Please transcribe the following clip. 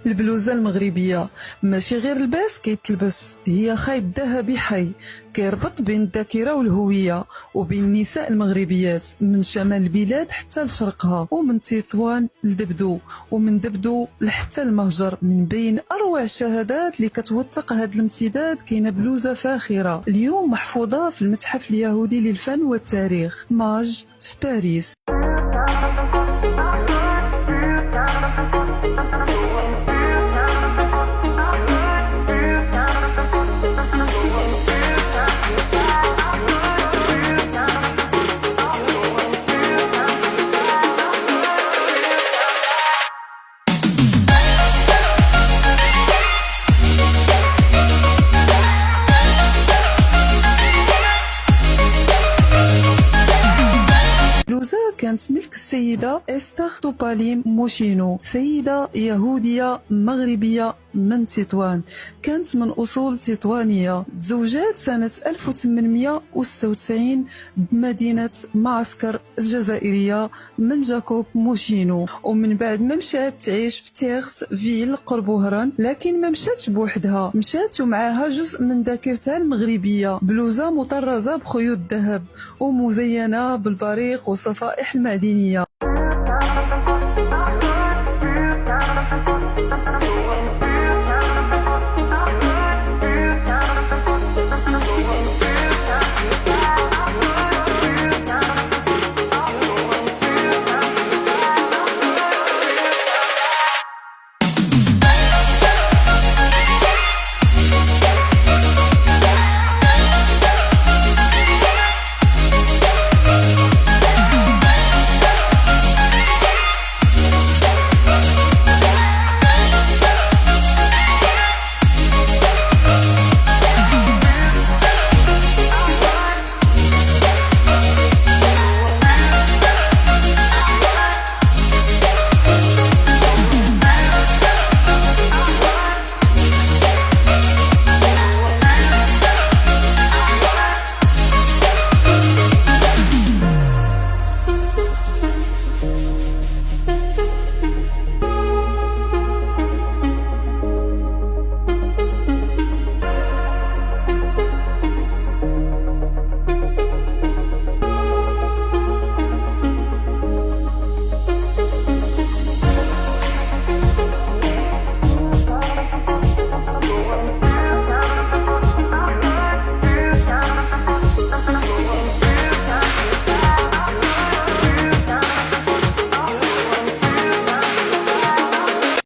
البلوزة المغربية ماشي غير لباس كيتلبس، هي خيط ذهبي حي كيربط بين الذاكرة والهوية وبين النساء المغربيات من شمال البلاد حتى لشرقها، ومن تطوان لدبدو ومن دبدو لحتى المهجر. من بين أروع الشهادات اللي كتوثق هذا الامتداد كاينة بلوزة فاخرة اليوم محفوظة في المتحف اليهودي للفن والتاريخ ماج في باريس. بلوزة كانت ملك السيدة إستر توباليم موشينو، سيدة يهودية مغربية من تطوان، كانت من أصول تطوانية، تزوجات سنة 1896 بمدينة معسكر الجزائرية من جاكوب موشينو، ومن بعد ما مشات تعيش في تيغس فيل قرب وهران، لكن ما مشاتش بوحدها، مشات ومعاها جزء من ذاكرتها المغربية، بلوزة مطرزة بخيوط ذهب ومزينة بالبريق والصفائح المعدنية.